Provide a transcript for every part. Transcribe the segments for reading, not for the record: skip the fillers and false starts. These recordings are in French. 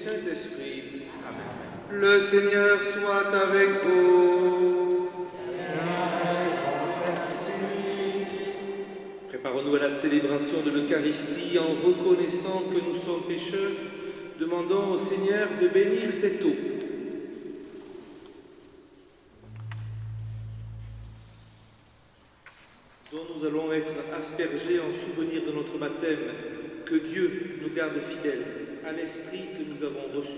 Saint-Esprit. Le Seigneur soit avec vous. Préparons-nous à la célébration de l'Eucharistie en reconnaissant que nous sommes pécheurs. Demandons au Seigneur de bénir cette eau. Dont nous allons être aspergés en souvenir de notre baptême. Que Dieu nous garde fidèles à l'Esprit que nous avons reçu.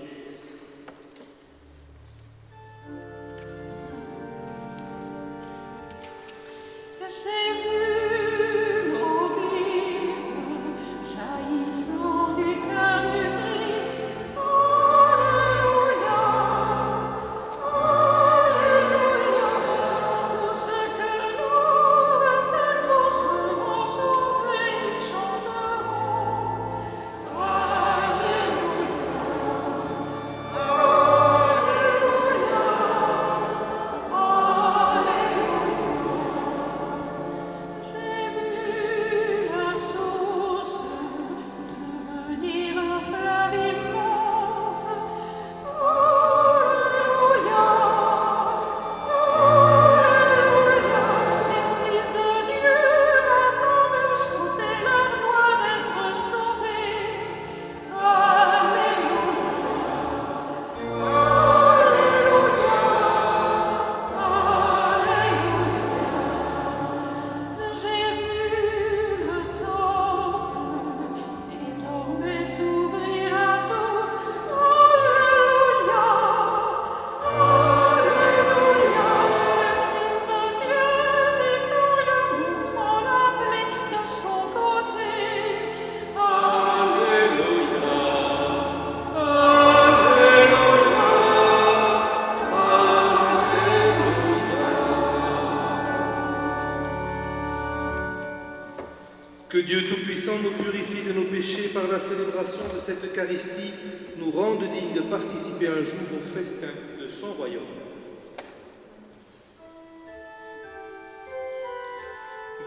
Que Dieu Tout-Puissant nous purifie de nos péchés par la célébration de cette Eucharistie, nous rende dignes de participer un jour au festin de son royaume.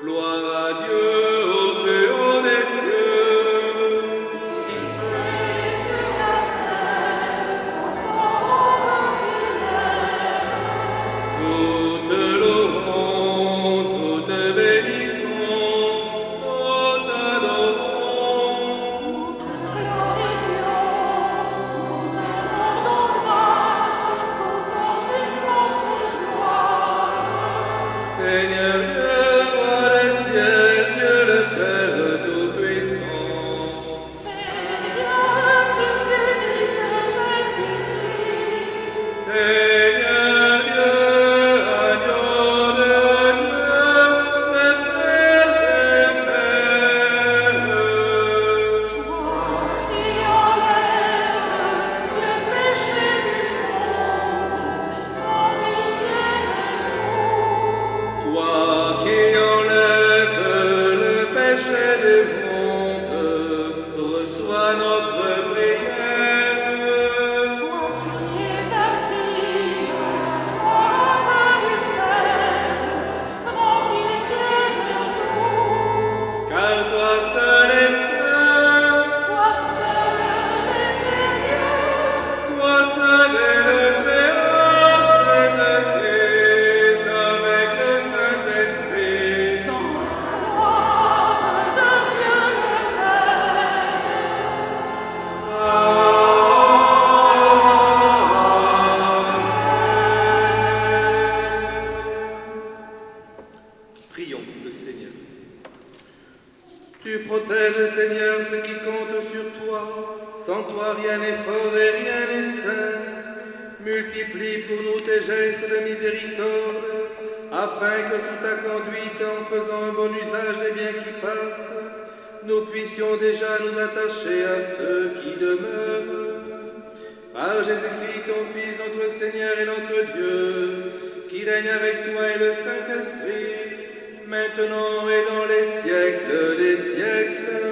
Gloire à Dieu au plus haut des cieux. Prions le Seigneur. Tu protèges, Seigneur, ceux qui comptent sur toi. Sans toi, rien n'est fort et rien n'est saint. Multiplie pour nous tes gestes de miséricorde, afin que sous ta conduite, en faisant un bon usage des biens qui passent, nous puissions déjà nous attacher à ceux qui demeurent. Par Jésus-Christ, ton Fils, notre Seigneur et notre Dieu, qui règne avec toi et le Saint-Esprit, maintenant et dans les siècles des siècles.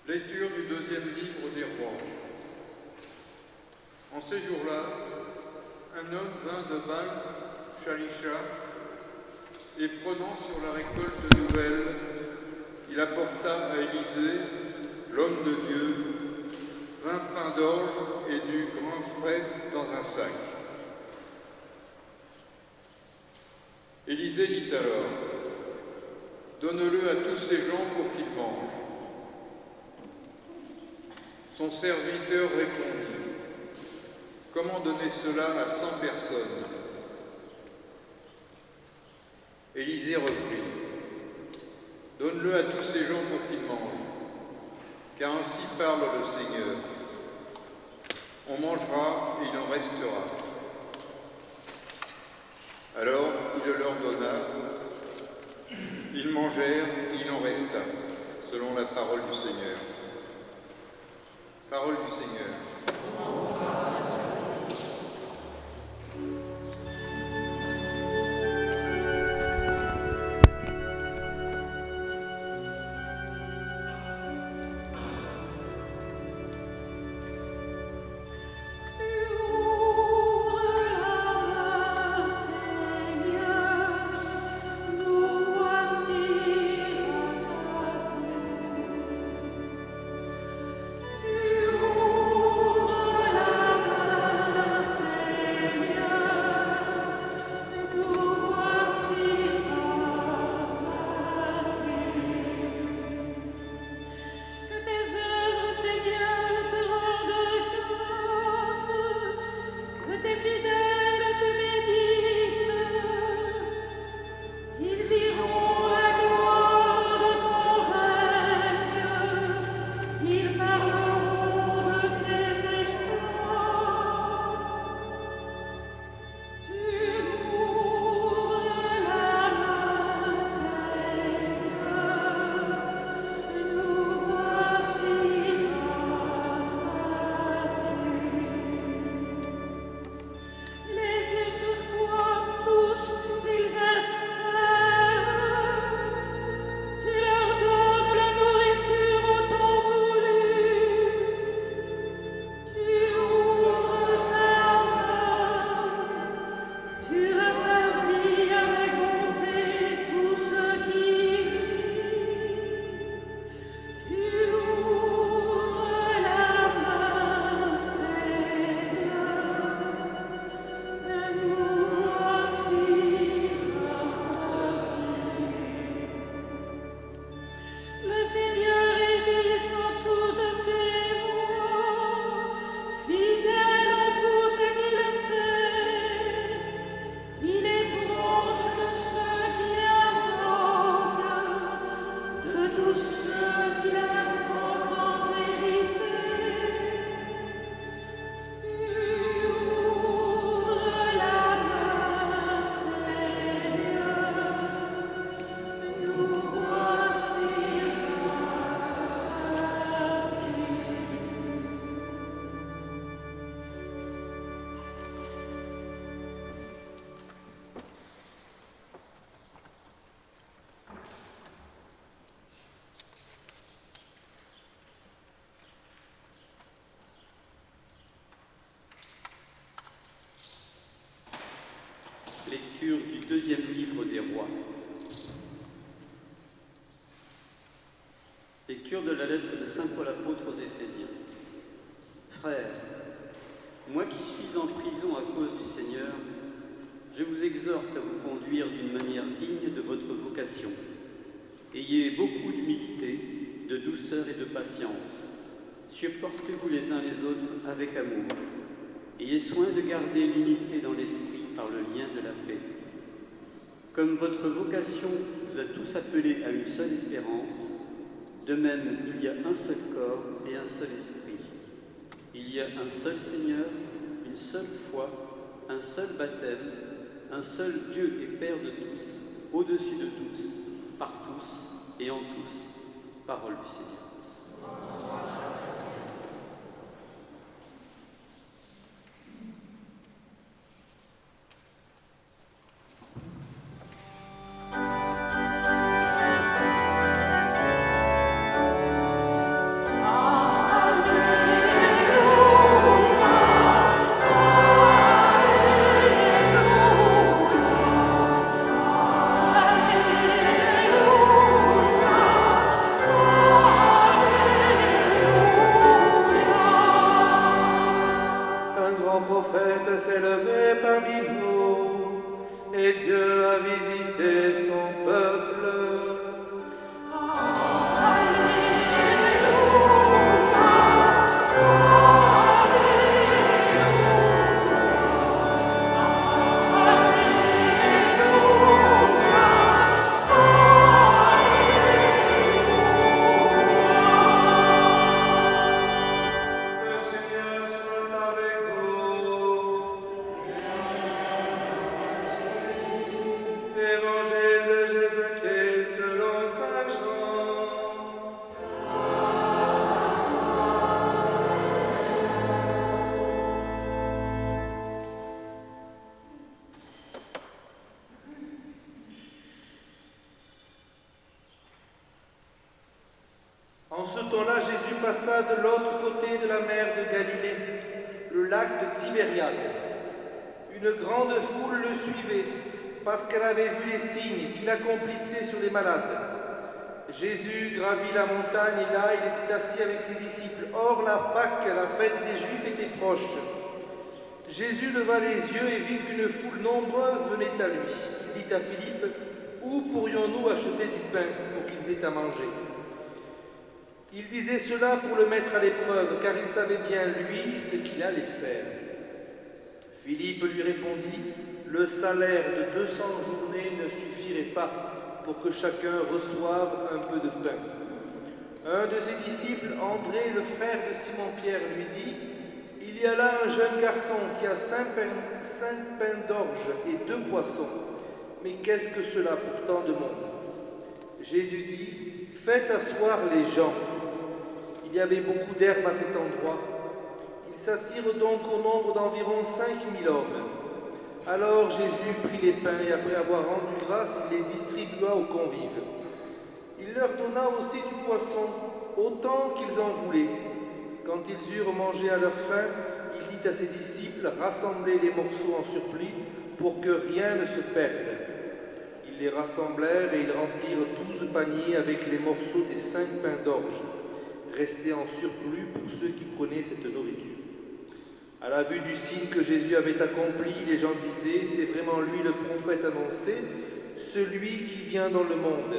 Lecture du deuxième livre des rois. En ces jours-là, un homme vint de Baal Shalisha et prenant sur la récolte nouvelle, il apporta à Élisée, l'homme de Dieu, 20 pains d'orge et du grain frais dans un sac. Élisée dit alors, « Donne-le à tous ces gens pour qu'ils mangent. » Son serviteur répondit, « Comment donner cela à 100 personnes ?» Élisée reprit, « Donne-le à tous ces gens pour qu'ils mangent, car ainsi parle le Seigneur. On mangera et il en restera. » Alors il le leur donna, ils mangèrent et il en resta, selon la parole du Seigneur. Parole du Seigneur. Lecture du deuxième livre des rois. Lecture de la lettre de saint Paul apôtre aux Éphésiens. Frères, moi qui suis en prison à cause du Seigneur, je vous exhorte à vous conduire d'une manière digne de votre vocation. Ayez beaucoup d'humilité, de douceur et de patience. Supportez-vous les uns les autres avec amour. Ayez soin de garder l'unité dans l'esprit par le lien de la paix. Comme votre vocation vous a tous appelés à une seule espérance, de même il y a un seul corps et un seul esprit. Il y a un seul Seigneur, une seule foi, un seul baptême, un seul Dieu et Père de tous, au-dessus de tous, par tous et en tous. Parole du Seigneur. temps-là, Jésus passa de l'autre côté de la mer de Galilée, le lac de Tibériade. Une grande foule le suivait parce qu'elle avait vu les signes qu'il accomplissait sur les malades. Jésus gravit la montagne et là, il était assis avec ses disciples. Or, la Pâque, la fête des Juifs, était proche. Jésus leva les yeux et vit qu'une foule nombreuse venait à lui. Il dit à Philippe, « Où pourrions-nous acheter du pain pour qu'ils aient à manger ?» Il disait cela pour le mettre à l'épreuve, car il savait bien, lui, ce qu'il allait faire. Philippe lui répondit, « Le salaire de 200 journées ne suffirait pas pour que chacun reçoive un peu de pain. » Un de ses disciples, André, le frère de Simon-Pierre, lui dit, « Il y a là un jeune garçon qui a 5 pains d'orge et 2 poissons. Mais qu'est-ce que cela pour tant de monde ?» Jésus dit, « Faites asseoir les gens. » Il y avait beaucoup d'herbe à cet endroit. Ils s'assirent donc au nombre d'environ 5000 hommes. Alors Jésus prit les pains et après avoir rendu grâce, il les distribua aux convives. Il leur donna aussi du poisson, autant qu'ils en voulaient. Quand ils eurent mangé à leur faim, il dit à ses disciples, « Rassemblez les morceaux en surplus pour que rien ne se perde. » Ils les rassemblèrent et ils remplirent 12 paniers avec les morceaux des 5 pains d'orge, restés en surplus pour ceux qui prenaient cette nourriture. À la vue du signe que Jésus avait accompli, les gens disaient, « C'est vraiment lui le prophète annoncé, celui qui vient dans le monde. »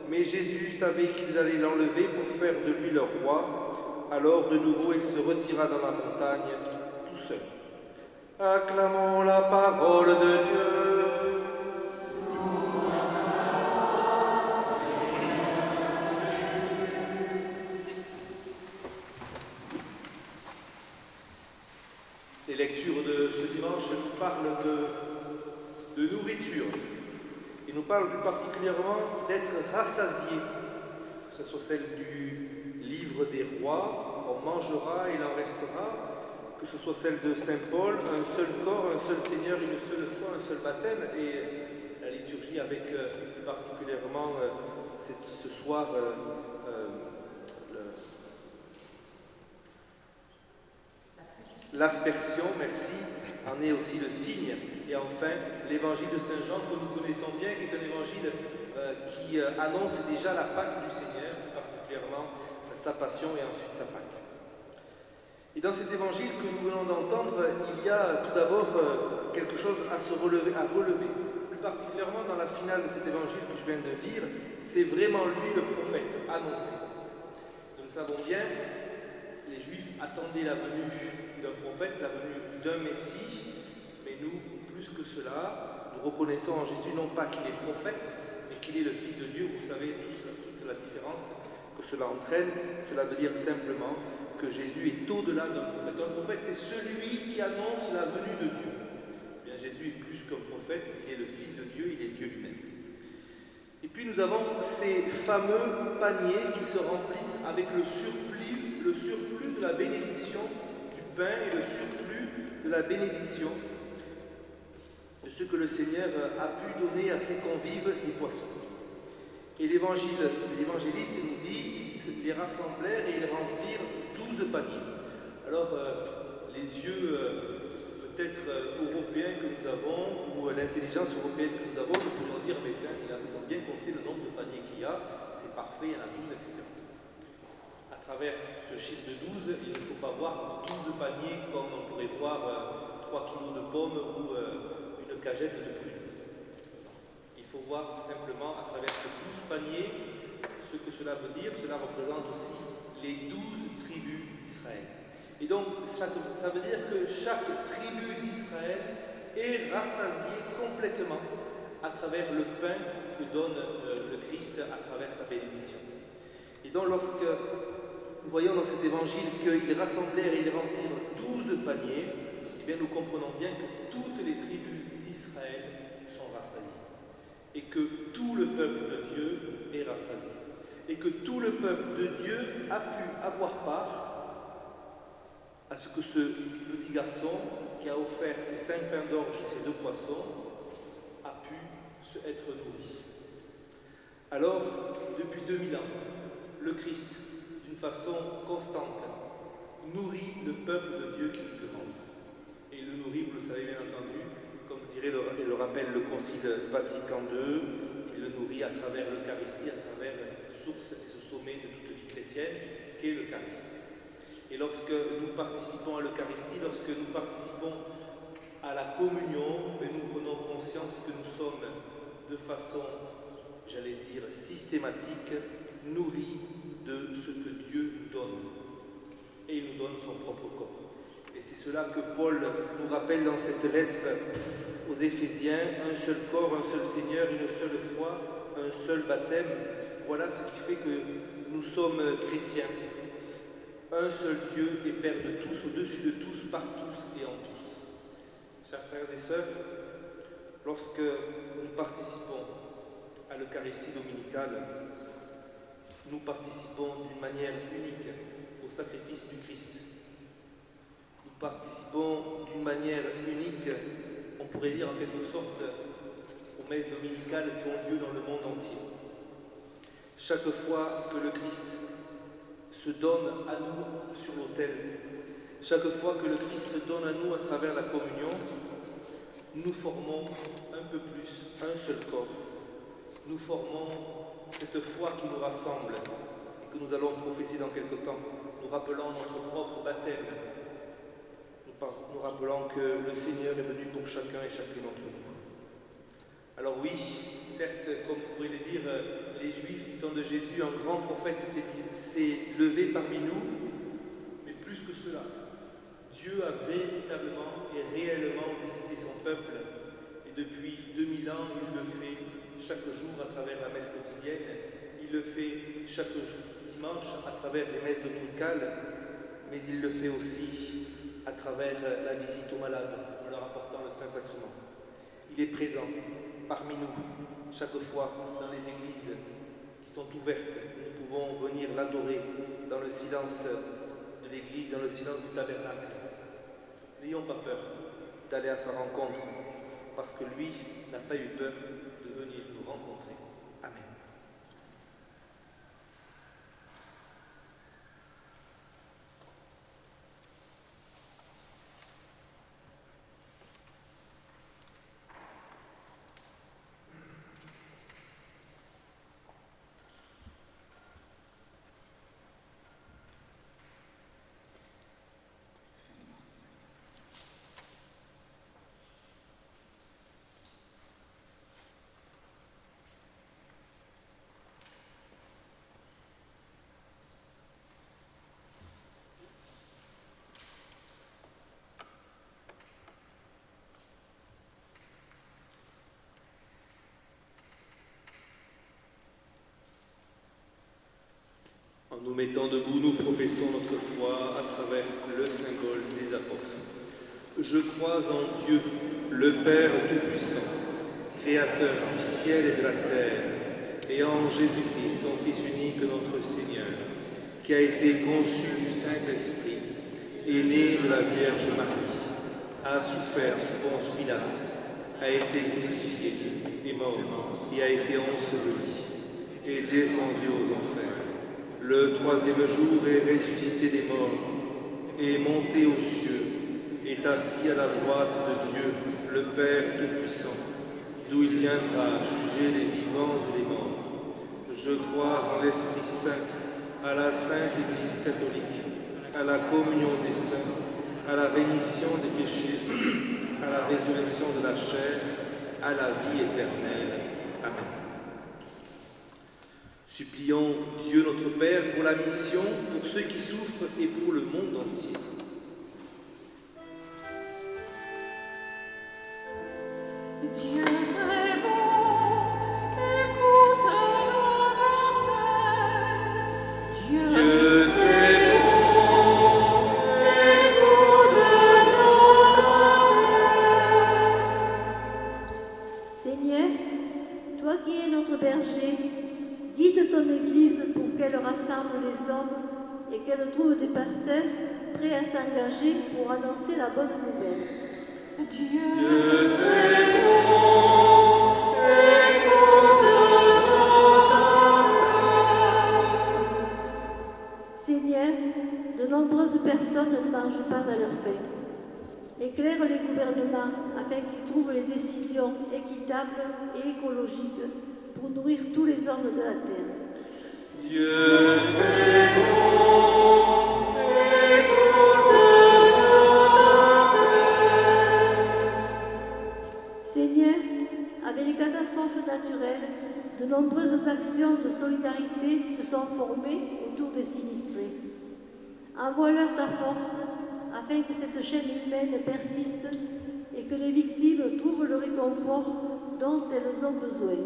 Mais Jésus savait qu'ils allaient l'enlever pour faire de lui leur roi. Alors de nouveau il se retira dans la montagne, tout seul. Acclamons la parole de Dieu. Les lectures de ce dimanche nous parlent de nourriture. Et nous parlent plus particulièrement d'être rassasié, que ce soit celle du livre des rois, on mangera et il en restera, que ce soit celle de Saint Paul, un seul corps, un seul Seigneur, une seule foi, un seul baptême, et la liturgie avec plus particulièrement ce soir l'aspersion, merci, en est aussi le signe. Et enfin, l'évangile de Saint Jean que nous connaissons bien, qui est un évangile qui annonce déjà la Pâque du Seigneur, particulièrement sa passion et ensuite sa Pâque. Et dans cet évangile que nous venons d'entendre, il y a tout d'abord quelque chose à relever. Plus particulièrement dans la finale de cet évangile que je viens de lire, c'est vraiment lui le prophète annoncé. Nous le savons bien, les Juifs attendaient la venue d'un prophète, la venue d'un Messie, mais nous, plus que cela, nous reconnaissons en Jésus non pas qu'il est prophète, mais qu'il est le Fils de Dieu. Vous savez toute la différence que cela entraîne. Cela veut dire simplement que Jésus est au-delà d'un prophète. Un prophète, c'est celui qui annonce la venue de Dieu. Eh bien, Jésus est plus qu'un prophète, il est le Fils de Dieu, il est Dieu lui-même. Et puis nous avons ces fameux paniers qui se remplissent avec le surplus de la bénédiction du pain et le surplus de la bénédiction de ce que le Seigneur a pu donner à ses convives des poissons. Et l'évangéliste nous dit, ils les rassemblèrent et ils remplirent 12 paniers. Alors, les yeux peut-être européens que nous avons, ou l'intelligence européenne que nous avons, nous pourrions dire, mais tiens, ils ont bien compté le nombre de paniers qu'il y a, c'est parfait, il y en a 12, etc. À travers ce chiffre de 12, il ne faut pas voir 12 paniers comme on pourrait voir 3 kilos de pommes ou une cagette de prunes. Il faut voir simplement à travers ces 12 paniers ce que cela veut dire. Cela représente aussi les 12 tribus d'Israël. Et donc, ça veut dire que chaque tribu d'Israël est rassasiée complètement à travers le pain que donne le Christ à travers sa bénédiction. Et donc, lorsque nous voyons dans cet évangile qu'ils rassemblèrent et ils remplirent 12 paniers, eh bien, nous comprenons bien que toutes les tribus d'Israël sont rassasiées. Et que tout le peuple de Dieu est rassasié. Et que tout le peuple de Dieu a pu avoir part à ce que ce petit garçon qui a offert ses 5 pains d'orge et ses 2 poissons a pu être nourri. Alors, depuis 2000 ans, le Christ, d'une façon constante, nourrit le peuple de Dieu qui lui demande. Et il le nourrit, vous le savez bien entendu, comme dirait et le rappelle le Concile Vatican II, il le nourrit à travers l'Eucharistie, à travers cette source et ce sommet de toute vie chrétienne qu'est l'Eucharistie. Et lorsque nous participons à l'Eucharistie, lorsque nous participons à la communion, nous prenons conscience que nous sommes de façon, j'allais dire, systématique, nourris de ce que Dieu nous donne. Et il nous donne son propre corps. Et c'est cela que Paul nous rappelle dans cette lettre aux Éphésiens, un seul corps, un seul Seigneur, une seule foi, un seul baptême. Voilà ce qui fait que nous sommes chrétiens. Un seul Dieu et Père de tous, au-dessus de tous, par tous et en tous. Chers frères et sœurs, lorsque nous participons à l'Eucharistie dominicale, nous participons d'une manière unique au sacrifice du Christ. Nous participons d'une manière unique, on pourrait dire en quelque sorte, aux messes dominicales qui ont lieu dans le monde entier. Chaque fois que le Christ se donne à nous sur l'autel, chaque fois que le Christ se donne à nous à travers la communion, nous formons un peu plus un seul corps. Nous formons cette foi qui nous rassemble et que nous allons professer dans quelque temps, nous rappelant notre propre baptême, nous rappelant que le Seigneur est venu pour chacun et chacune d'entre nous. Alors oui, certes, comme pourraient le dire les Juifs du temps de Jésus, un grand prophète s'est levé parmi nous, mais plus que cela, Dieu a véritablement et réellement visité son peuple, et depuis 2000 ans, il le fait chaque jour à travers la messe quotidienne, il le fait chaque dimanche à travers les messes dominicales, mais il le fait aussi à travers la visite aux malades, en leur apportant le Saint-Sacrement. Il est présent parmi nous, chaque fois dans les églises qui sont ouvertes. Nous pouvons venir l'adorer dans le silence de l'église, dans le silence du tabernacle. N'ayons pas peur d'aller à sa rencontre, parce que lui n'a pas eu peur de venir nous rencontrer. Amen. En nous mettant debout, nous professons notre foi à travers le symbole des apôtres. Je crois en Dieu, le Père Tout-Puissant, Créateur du ciel et de la terre, et en Jésus-Christ, son Fils unique, notre Seigneur, qui a été conçu du Saint-Esprit, est né de la Vierge Marie, a souffert sous Ponce Pilate, a été crucifié, est mort, et a été enseveli, et descendu aux enfers. Le troisième jour est ressuscité des morts, est monté aux cieux, est assis à la droite de Dieu, le Père Tout-Puissant, d'où il viendra juger les vivants et les morts. Je crois en l'Esprit Saint, à la Sainte Église catholique, à la communion des saints, à la rémission des péchés, à la résurrection de la chair, à la vie éternelle. Amen. Supplions Dieu notre Père pour la mission, pour ceux qui souffrent et pour le monde entier. Dieu très bon, écoute nos appels. Dieu très bon, écoute nos appels. Seigneur, toi qui es notre berger, guide ton Église pour qu'elle rassemble les hommes et qu'elle trouve des pasteurs prêts à s'engager pour annoncer la bonne nouvelle. Dieu très bon, écoute nos appels. nombreuses personnes ne mangent pas à leur faim. Éclaire les gouvernements afin qu'ils trouvent les décisions équitables et écologiques pour nourrir tous les hommes de la terre. Dieu très bon, Seigneur, avec les catastrophes naturelles, de nombreuses actions de solidarité se sont formées autour des sinistrés. Envoie-leur ta force afin que cette chaîne humaine persiste et que les victimes trouvent le réconfort dont elles ont besoin.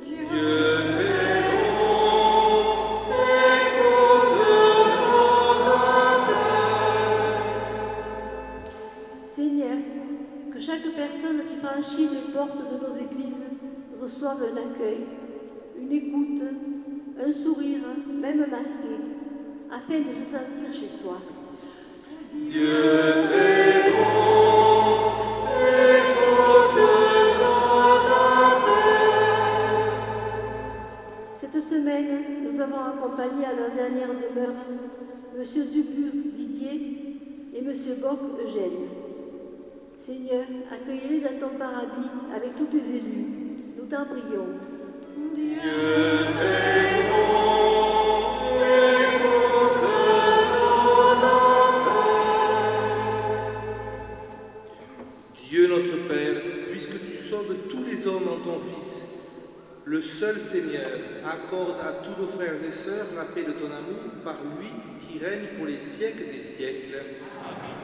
Dieu très bon, écoute nos appels. Seigneur, que chaque personne qui franchit les portes de nos églises reçoive un accueil, une écoute, un sourire, même masqué, afin de se sentir chez soi. Dieu très bon, écoute nos appels. Cette semaine, nous avons accompagné à leur dernière demeure M. Dubur Didier et M. Boc Eugène. Seigneur, accueille-les dans ton paradis avec tous tes élus. Nous t'en prions. Dieu très bon, écoute nos appels. Dieu notre Père, puisque tu sauves tous les hommes en ton Fils, le seul Seigneur, accorde à tous nos frères et sœurs la paix de ton amour par lui qui règne pour les siècles des siècles. Amen.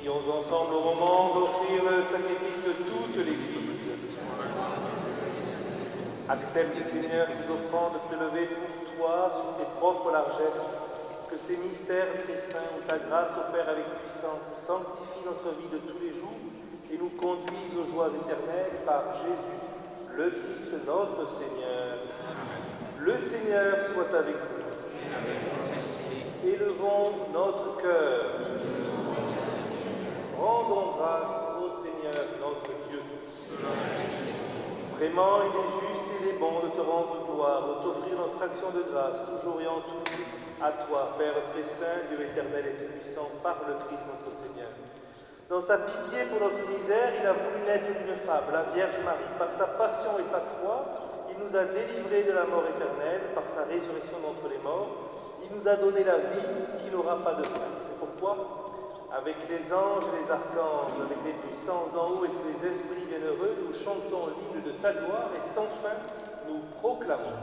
Prions ensemble au moment d'offrir le sacrifice de toute l'Église. Accepte, Seigneur, ces offrandes prélevées pour toi sur tes propres largesses, que ces mystères très saints où ta grâce opère avec puissance sanctifie notre vie de tous les jours et nous conduisent aux joies éternelles par Jésus, le Christ notre Seigneur. Le Seigneur soit avec vous. Élevons notre cœur. Rendons grâce au Seigneur notre Dieu. Vraiment, il est juste et il est bon de te rendre gloire, de t'offrir notre action de grâce, toujours et en tout, à toi, Père très saint, Dieu éternel et tout-puissant, par le Christ notre Seigneur. Dans sa pitié pour notre misère, il a voulu naître d'une femme, la Vierge Marie. Par sa passion et sa croix, il nous a délivrés de la mort éternelle. Par sa résurrection d'entre les morts, il nous a donné la vie qui n'aura pas de fin. C'est pourquoi, avec les anges et les archanges, avec les puissances d'en haut et tous les esprits bienheureux, nous chantons l'hymne de ta gloire et sans fin nous proclamons.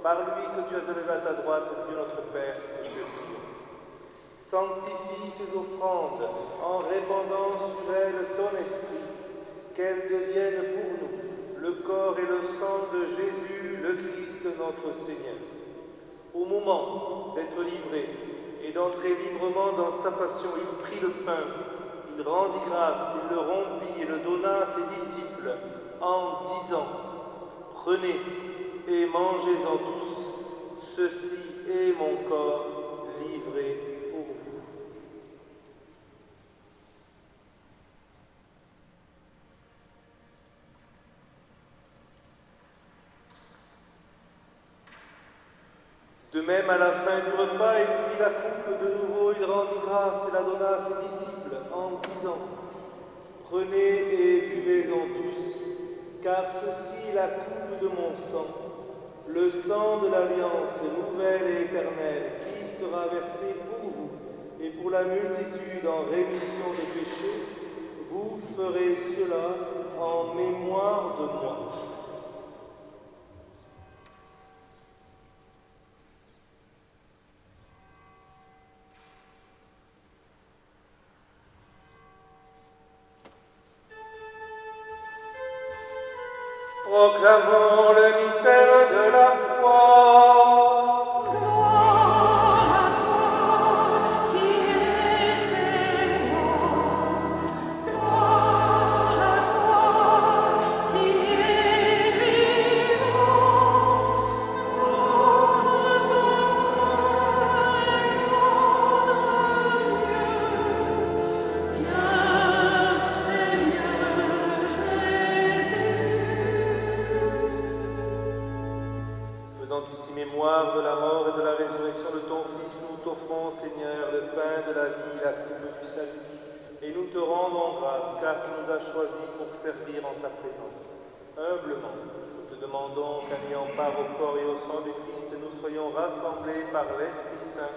Par lui que tu as élevé à ta droite, Dieu notre Père, et de triomphe. Sanctifie ces offrandes en répandant sur elles ton esprit, qu'elles deviennent pour nous le corps et le sang de Jésus, le Christ notre Seigneur. Au moment d'être livré et d'entrer librement dans sa passion, il prit le pain, il rendit grâce, il le rompit et le donna à ses disciples en disant « Prenez et mangez-en tous, ceci est mon corps livré pour vous. » De même, à la fin du repas, il prit la coupe de nouveau, il rendit grâce et la donna à ses disciples en disant « Prenez et buvez-en tous, car ceci est la coupe de mon sang, le sang de l'alliance nouvelle et éternelle, qui sera versé pour vous et pour la multitude en rémission des péchés. Vous ferez cela en mémoire de moi. » Proclamons le mystère de la foi. Gloire à toi qui étais mort. Gloire à toi qui es vivant. Gloire au Père et notre Dieu. Viens, Seigneur Jésus. Faisant ici mémoire de la mort et de la résurrection de ton Fils, nous t'offrons, Seigneur, le pain de la vie, la coupe du salut, et nous te rendons grâce, car tu nous as choisis pour servir en ta présence. Humblement, nous te demandons qu'en ayant part au corps et au sang du Christ, nous soyons rassemblés par l'Esprit Saint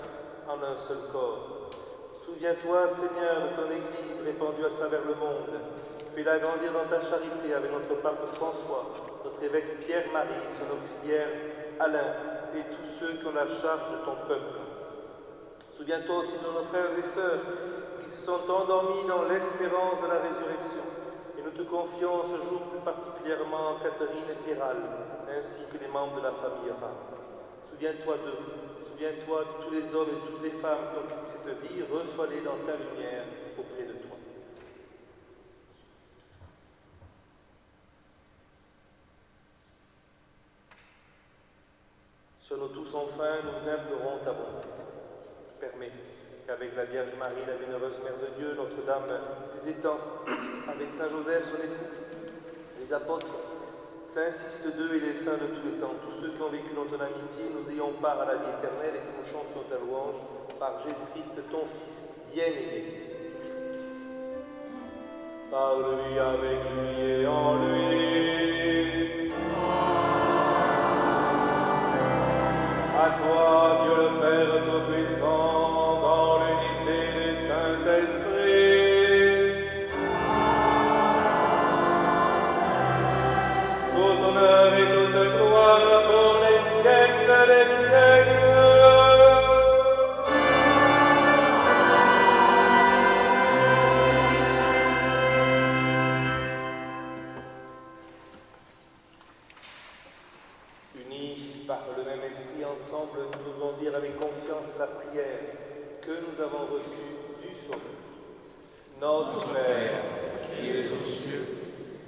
en un seul corps. Souviens-toi, Seigneur, de ton Église répandue à travers le monde. Fais-la grandir dans ta charité avec notre pape François, notre évêque Pierre-Marie, son auxiliaire Alain et tous ceux qui ont la charge de ton peuple. Souviens-toi aussi de nos frères et sœurs qui se sont endormis dans l'espérance de la résurrection. Et nous te confions ce jour plus particulièrement Catherine et Héral, ainsi que les membres de la famille Ram. Souviens-toi d'eux, souviens-toi de tous les hommes et toutes les femmes qui ont quitté cette vie, reçois-les dans ta lumière auprès de toi. Sur nous tous enfin, nous implorons ta bonté. Permets qu'avec la Vierge Marie, la bienheureuse Mère de Dieu, Notre-Dame des Étangs, avec Saint Joseph, son époux, les apôtres, Saint Sixte II et les saints de tous les temps, tous ceux qui ont vécu dans ton amitié, nous ayons part à la vie éternelle et que nous chantions ta louange par Jésus-Christ, ton Fils bien-aimé. Par lui, avec lui et en lui. À toi, Dieu le Père Tout-Puissant, dans l'unité du Saint-Esprit, tout honneur et toute gloire pour les siècles des siècles. que nous avons reçue du Sauveur. Notre Père, qui es aux cieux,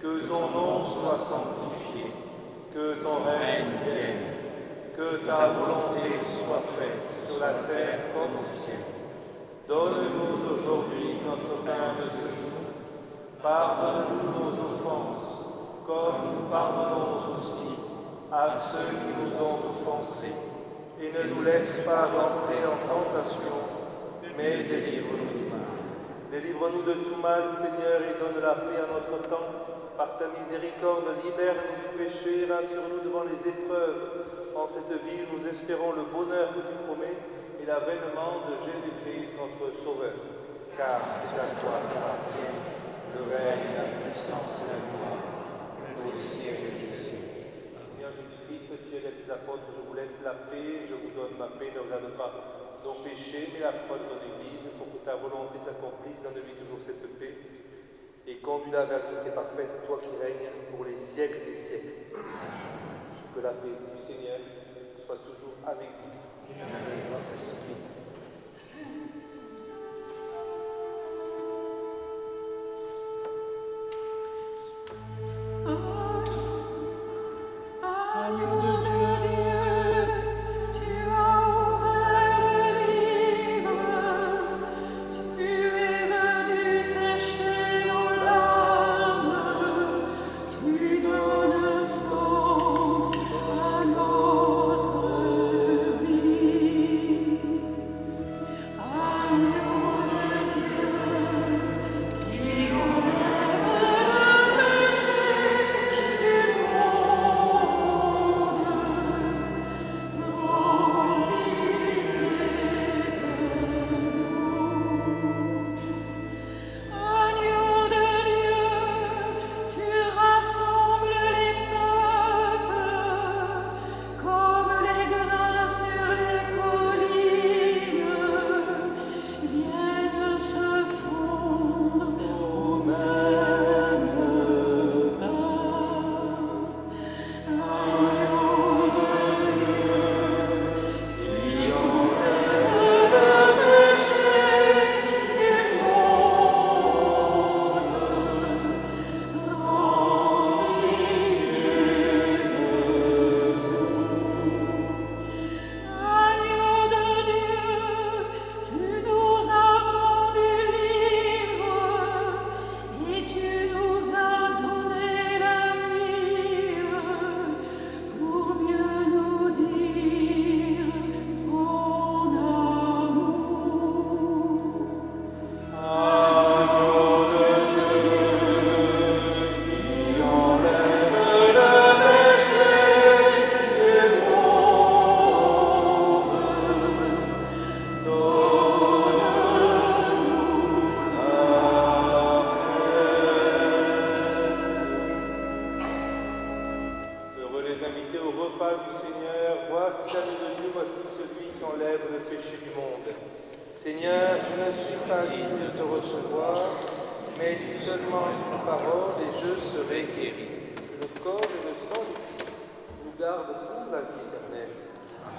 que ton nom soit sanctifié, que ton règne vienne, que ta volonté soit faite sur la terre comme au ciel. Donne-nous aujourd'hui notre pain de ce jour. Pardonne-nous nos offenses, comme nous pardonnons aussi à ceux qui nous ont offensés. Et ne nous laisse pas entrer en tentation, mais délivre-nous du mal. Délivre-nous de tout mal, Seigneur, et donne la paix à notre temps. Par ta miséricorde, libère-nous du péché, rassure-nous devant les épreuves. En cette vie, nous espérons le bonheur que tu promets et l'avènement de Jésus-Christ, notre Sauveur. Car c'est à toi qu'appartiennent le règne, la puissance et la gloire, pour les siècles des siècles. Seigneur Jésus-Christ, tu es des apôtres, je vous laisse la paix, je vous donne ma paix, ne regarde pas nos péchés, mais la foi de ton Église, pour que ta volonté s'accomplisse dans de vie toujours cette paix, et conduis-la vers la vérité parfaite, toi qui règnes pour les siècles des siècles. Que la paix du Seigneur soit toujours avec vous. Et avec votre esprit.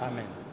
Amen.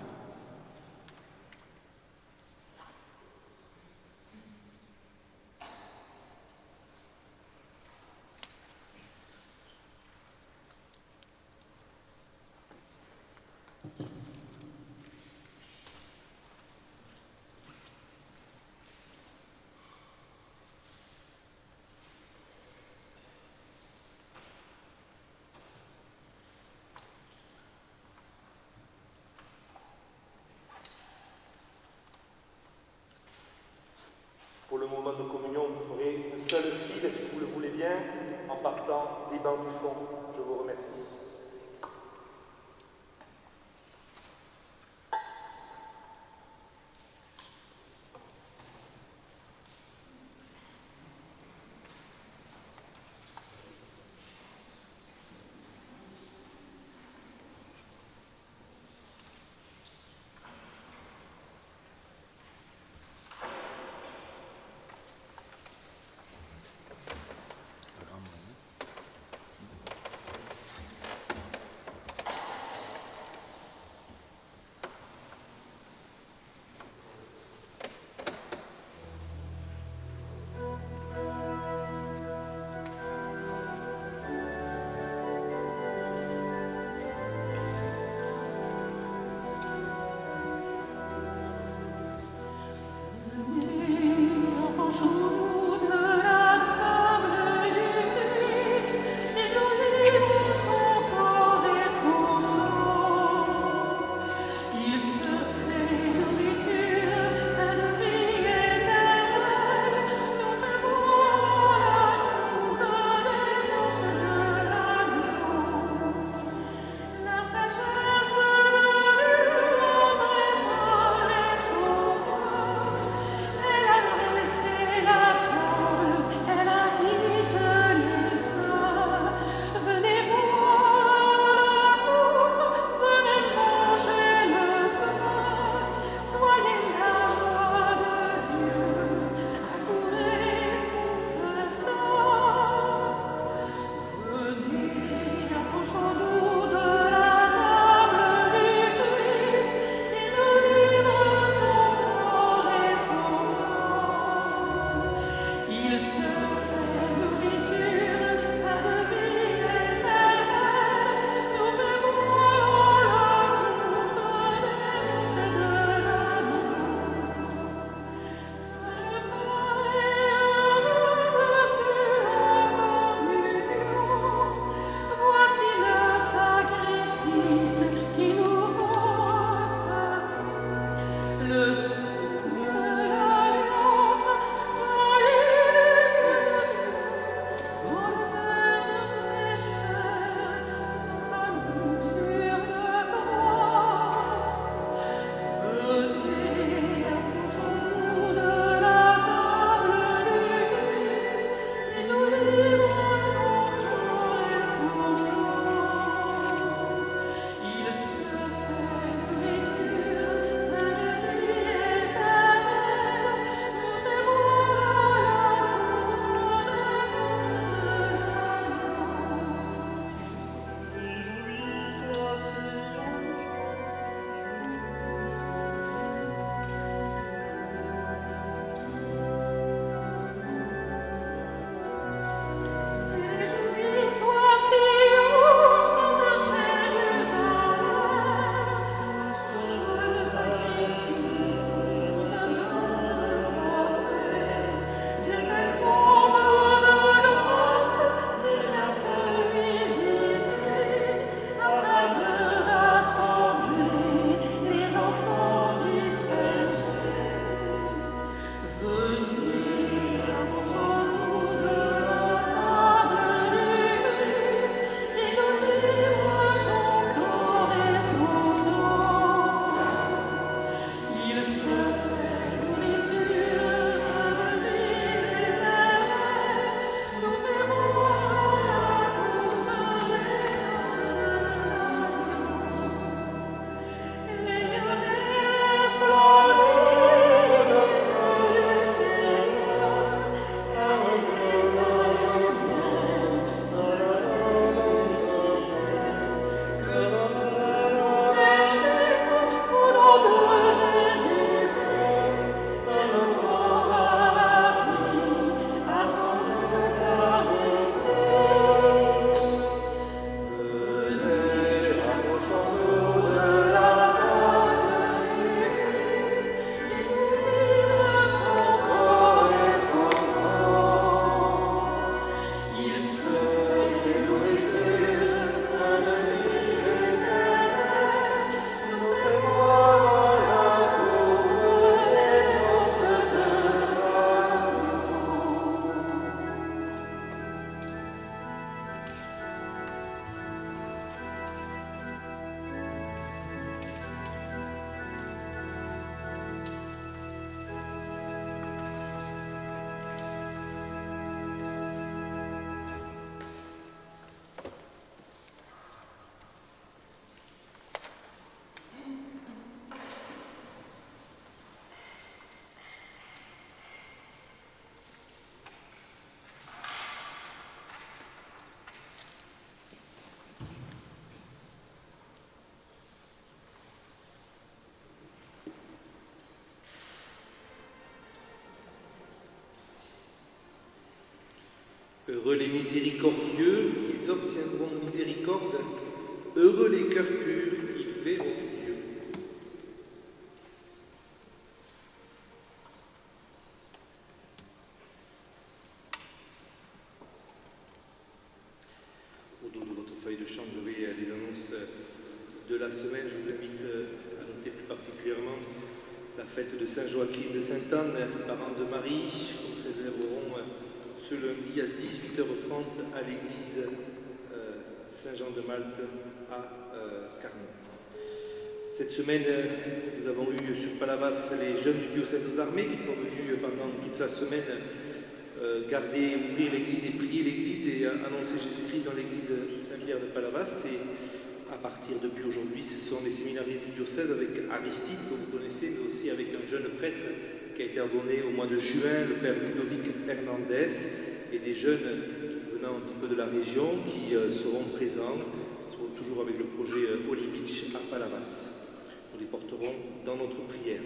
Heureux les miséricordieux, ils obtiendront miséricorde. Heureux les cœurs purs, ils verront Dieu. Au dos de votre feuille de chant, vous avez les annonces de la semaine. Je vous invite à noter plus particulièrement la fête de Saint-Joachim de Sainte-Anne, parent de Marie, qu'on célébrerons ce lundi à 18h30 à l'église Saint-Jean-de-Malte à Carnon. Cette semaine, nous avons eu sur Palavas les jeunes du diocèse aux armées qui sont venus pendant toute la semaine garder, ouvrir l'église et prier l'église et annoncer Jésus-Christ dans l'église Saint-Pierre de Palavas. Et à partir depuis aujourd'hui, ce sont les séminaristes du diocèse avec Aristide, que vous connaissez, mais aussi avec un jeune prêtre qui a été ordonné au mois de juin, le père Ludovic Hernandez, et des jeunes venant un petit peu de la région qui seront présents, toujours avec le projet Holy Beach à Palavas. Nous les porterons dans notre prière.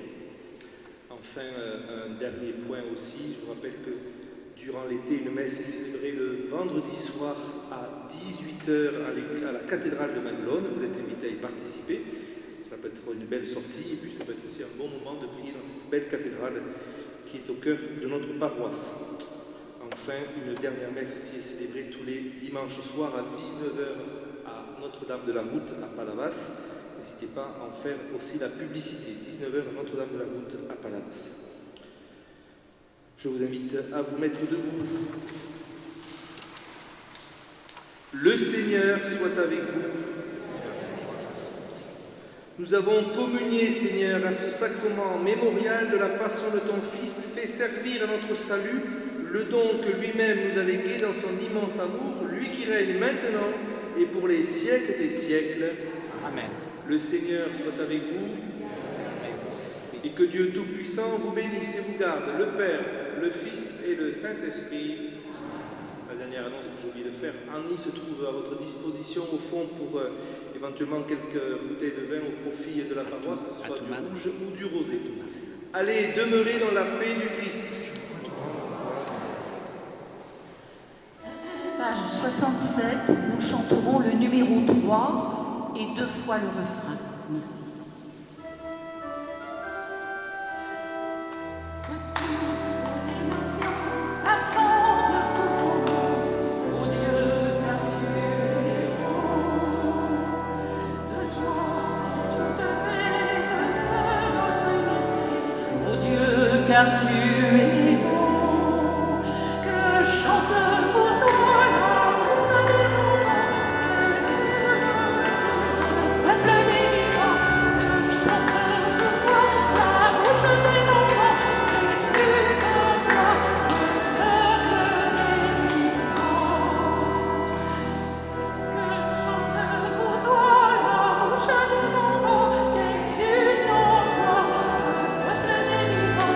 Enfin, un dernier point aussi, je vous rappelle que durant l'été, une messe est célébrée le vendredi soir à 18h à la cathédrale de Maguelone. Vous êtes invités à y participer. Ça peut être une belle sortie et puis ça peut être aussi un bon moment de prier dans cette belle cathédrale qui est au cœur de notre paroisse. Enfin, une dernière messe aussi est célébrée tous les dimanches soirs à 19h à Notre-Dame de la Route à Palavas. N'hésitez pas à en faire aussi la publicité. 19h à Notre-Dame de la Route à Palavas. Je vous invite à vous mettre debout. Le Seigneur soit avec vous. Nous avons communié, Seigneur, à ce sacrement mémorial de la passion de ton Fils, fait servir à notre salut le don que lui-même nous a légué dans son immense amour, lui qui règne maintenant et pour les siècles des siècles. Amen. Le Seigneur soit avec vous et que Dieu Tout-Puissant vous bénisse et vous garde, le Père, le Fils et le Saint-Esprit. La dernière annonce que j'ai oublié de faire, Annie se trouve à votre disposition au fond pour éventuellement quelques bouteilles de vin au profit de la paroisse, que ce soit du rouge ou du rosé. Allez, demeurez dans la paix du Christ. Page 67, nous chanterons le numéro 3 et 2 fois le refrain. Merci. Car tu es bon, que chante pour toi l'amour des enfants, peuple bénissant, que chante pour toi la bouche des enfants, Jésus en toi, le peuple bénissant. Que chante pour toi la bouche des enfants, Jésus en toi, le peuple bénissant.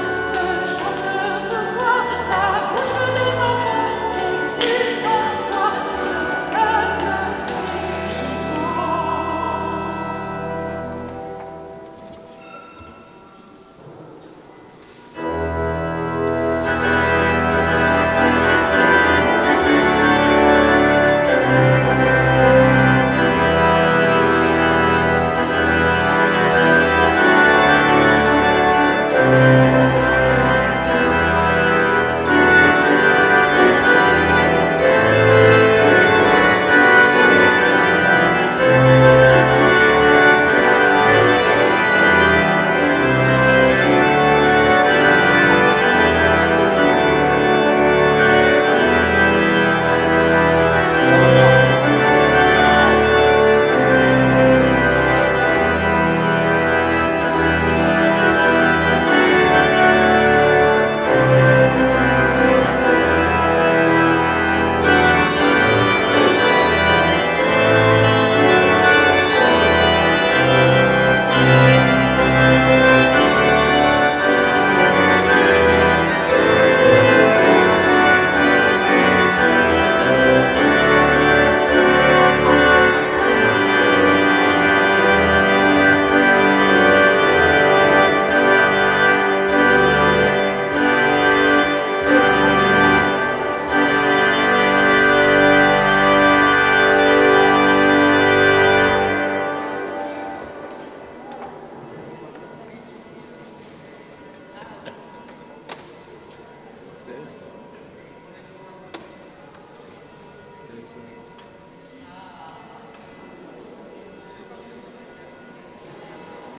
Seigneur.